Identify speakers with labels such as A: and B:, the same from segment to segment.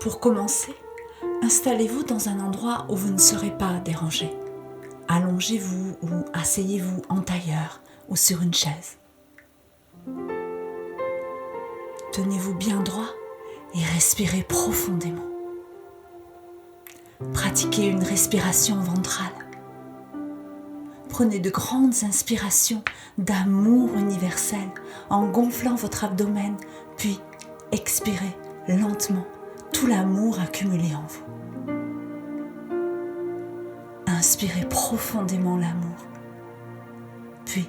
A: Pour commencer, installez-vous dans un endroit où vous ne serez pas dérangé. Allongez-vous ou asseyez-vous en tailleur ou sur une chaise. Tenez-vous bien droit et respirez profondément. Pratiquez une respiration ventrale. Prenez de grandes inspirations d'amour universel en gonflant votre abdomen, puis expirez lentement tout l'amour accumulé en vous. Inspirez profondément l'amour, puis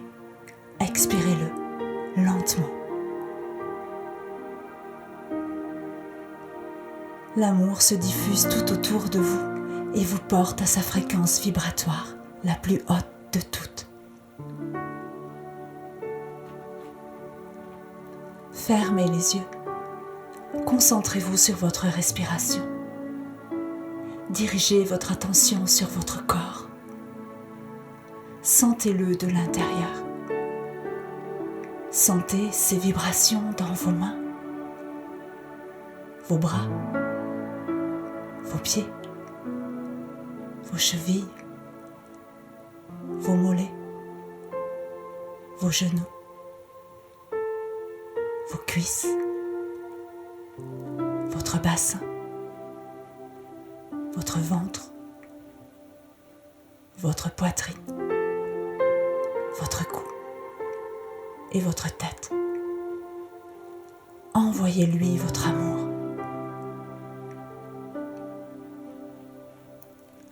A: expirez-le lentement. L'amour se diffuse tout autour de vous et vous porte à sa fréquence vibratoire, la plus haute de toutes. Fermez les yeux. Concentrez-vous sur votre respiration. Dirigez votre attention sur votre corps. Sentez-le de l'intérieur. Sentez ces vibrations dans vos mains, vos bras, vos pieds, vos chevilles, vos mollets, vos genoux, vos cuisses, votre bassin, votre ventre, votre poitrine, votre cou et votre tête. Envoyez-lui votre amour.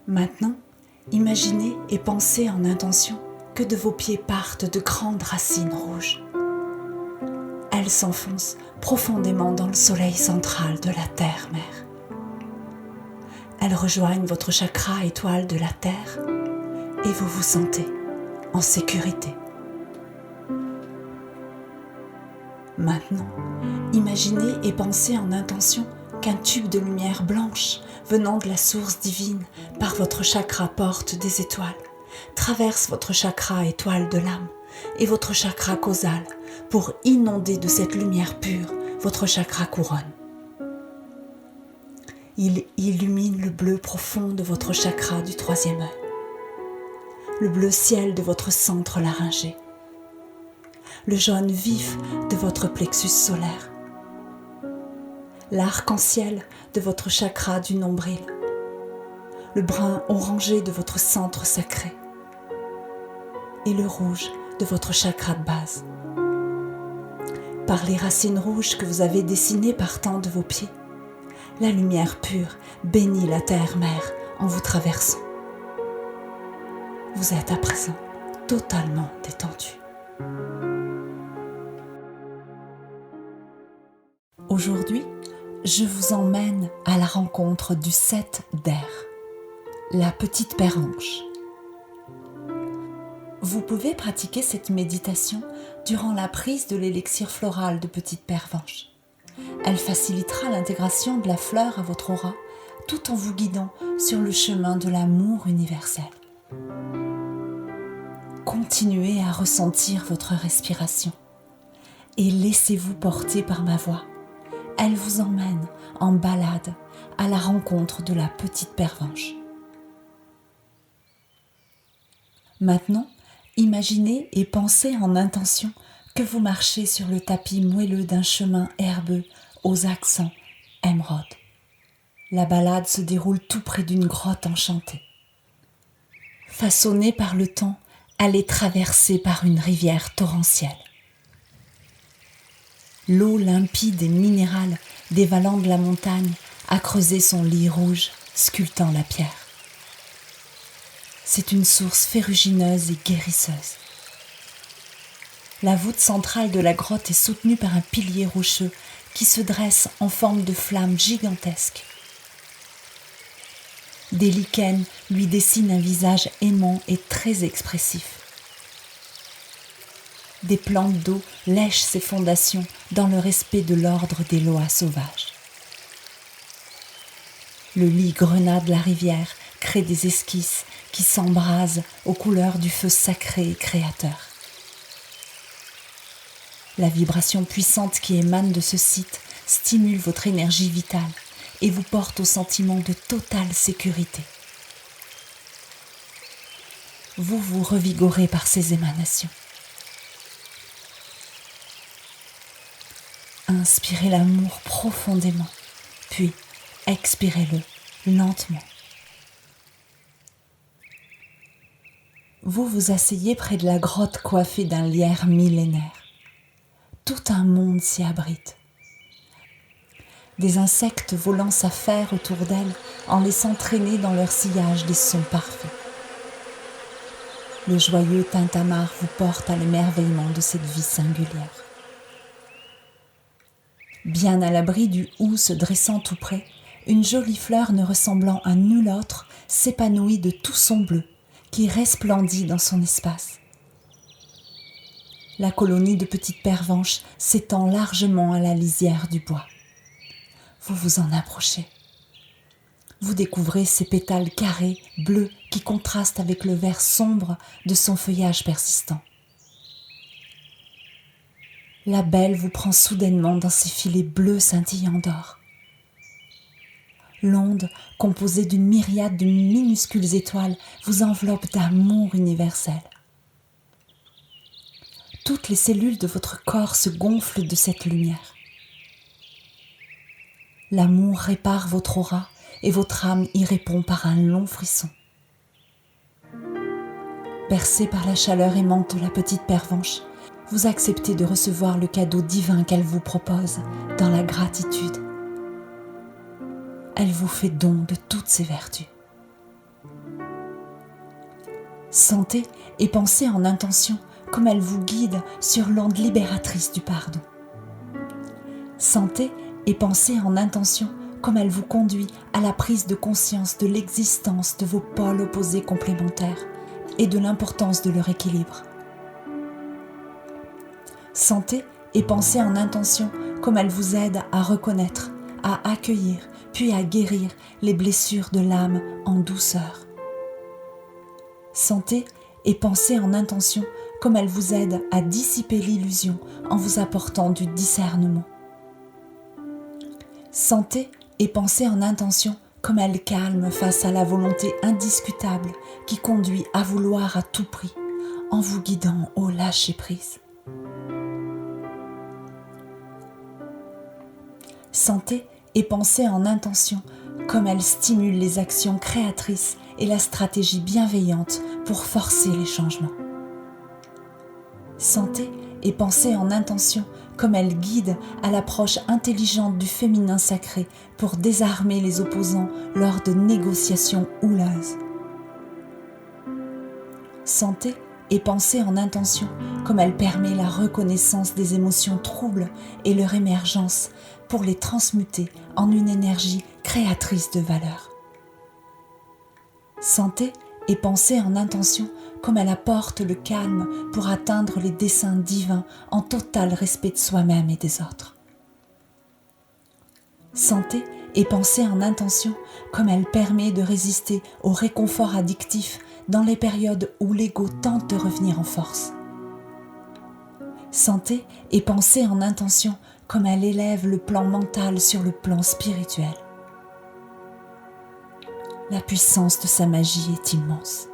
A: Maintenant, imaginez et pensez en intention que de vos pieds partent de grandes racines rouges. Elles s'enfoncent profondément dans le soleil central de la terre-mère. Elles rejoignent votre chakra étoile de la terre et vous vous sentez en sécurité. Maintenant, imaginez et pensez en intention qu'un tube de lumière blanche venant de la source divine par votre chakra porte des étoiles, traverse votre chakra étoile de l'âme et votre chakra causal pour inonder de cette lumière pure votre chakra couronne. Il illumine le bleu profond de votre chakra du troisième œil, le bleu ciel de votre centre laryngé, le jaune vif de votre plexus solaire, l'arc-en-ciel de votre chakra du nombril, le brun orangé de votre centre sacré et le rouge de votre chakra de base. Par les racines rouges que vous avez dessinées partant de vos pieds, la lumière pure bénit la terre-mère en vous traversant. Vous êtes à présent totalement détendu. Aujourd'hui, je vous emmène à la rencontre du 7 d'air, la petite pervenche. Vous pouvez pratiquer cette méditation durant la prise de l'élixir floral de petite pervenche. Elle facilitera l'intégration de la fleur à votre aura tout en vous guidant sur le chemin de l'amour universel. Continuez à ressentir votre respiration et laissez-vous porter par ma voix. Elle vous emmène en balade à la rencontre de la petite pervenche. Maintenant, imaginez et pensez en intention que vous marchez sur le tapis moelleux d'un chemin herbeux aux accents émeraude. La balade se déroule tout près d'une grotte enchantée. Façonnée par le temps, elle est traversée par une rivière torrentielle. L'eau limpide et minérale dévalant de la montagne a creusé son lit rouge, sculptant la pierre. C'est une source ferrugineuse et guérisseuse. La voûte centrale de la grotte est soutenue par un pilier rocheux qui se dresse en forme de flamme gigantesque. Des lichens lui dessinent un visage aimant et très expressif. Des plantes d'eau lèchent ses fondations dans le respect de l'ordre des lois sauvages. Le lit grenat de la rivière crée des esquisses qui s'embrasent aux couleurs du feu sacré et créateur. La vibration puissante qui émane de ce site stimule votre énergie vitale et vous porte au sentiment de totale sécurité. Vous vous revigorez par ces émanations. Inspirez l'amour profondément, puis expirez-le lentement. Vous vous asseyez près de la grotte coiffée d'un lierre millénaire. Tout un monde s'y abrite. Des insectes volant s'affairent autour d'elle en laissant traîner dans leur sillage des sons parfaits. Le joyeux tintamarre vous porte à l'émerveillement de cette vie singulière. Bien à l'abri du hou se dressant tout près, une jolie fleur ne ressemblant à nulle autre s'épanouit de tout son bleu, qui resplendit dans son espace. La colonie de petites pervenches s'étend largement à la lisière du bois. Vous vous en approchez. Vous découvrez ses pétales carrés, bleus, qui contrastent avec le vert sombre de son feuillage persistant. La belle vous prend soudainement dans ses filets bleus scintillants d'or. L'onde, composée d'une myriade de minuscules étoiles, vous enveloppe d'amour universel. Toutes les cellules de votre corps se gonflent de cette lumière. L'amour répare votre aura et votre âme y répond par un long frisson. Bercé par la chaleur aimante de la petite pervenche, vous acceptez de recevoir le cadeau divin qu'elle vous propose dans la gratitude. Elle vous fait don de toutes ses vertus. Sentez et pensez en intention comme elle vous guide sur l'onde libératrice du pardon. Sentez et pensez en intention comme elle vous conduit à la prise de conscience de l'existence de vos pôles opposés complémentaires et de l'importance de leur équilibre. Sentez et pensez en intention comme elle vous aide à reconnaître, à accueillir, puis à guérir les blessures de l'âme en douceur. Sentez et pensez en intention comme elle vous aide à dissiper l'illusion en vous apportant du discernement. Sentez et pensez en intention comme elle calme face à la volonté indiscutable qui conduit à vouloir à tout prix, en vous guidant au lâcher-prise. Sentez et pensez en intention comme elle stimule les actions créatrices et la stratégie bienveillante pour forcer les changements. Sentez et pensez en intention comme elle guide à l'approche intelligente du féminin sacré pour désarmer les opposants lors de négociations houleuses. Sentez et pensez en intention comme elle permet la reconnaissance des émotions troubles et leur émergence pour les transmuter en une énergie créatrice de valeur. Sentez et pensez en intention comme elle apporte le calme pour atteindre les desseins divins en total respect de soi-même et des autres. Sentez et pensez en intention comme elle permet de résister au réconfort addictif dans les périodes où l'ego tente de revenir en force. Sentez et pensez en intention comme elle élève le plan mental sur le plan spirituel. La puissance de sa magie est immense.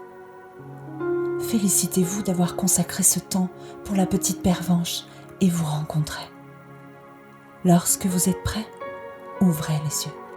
A: Félicitez-vous d'avoir consacré ce temps pour la petite pervenche et vous rencontrez. Lorsque vous êtes prêt, ouvrez les yeux.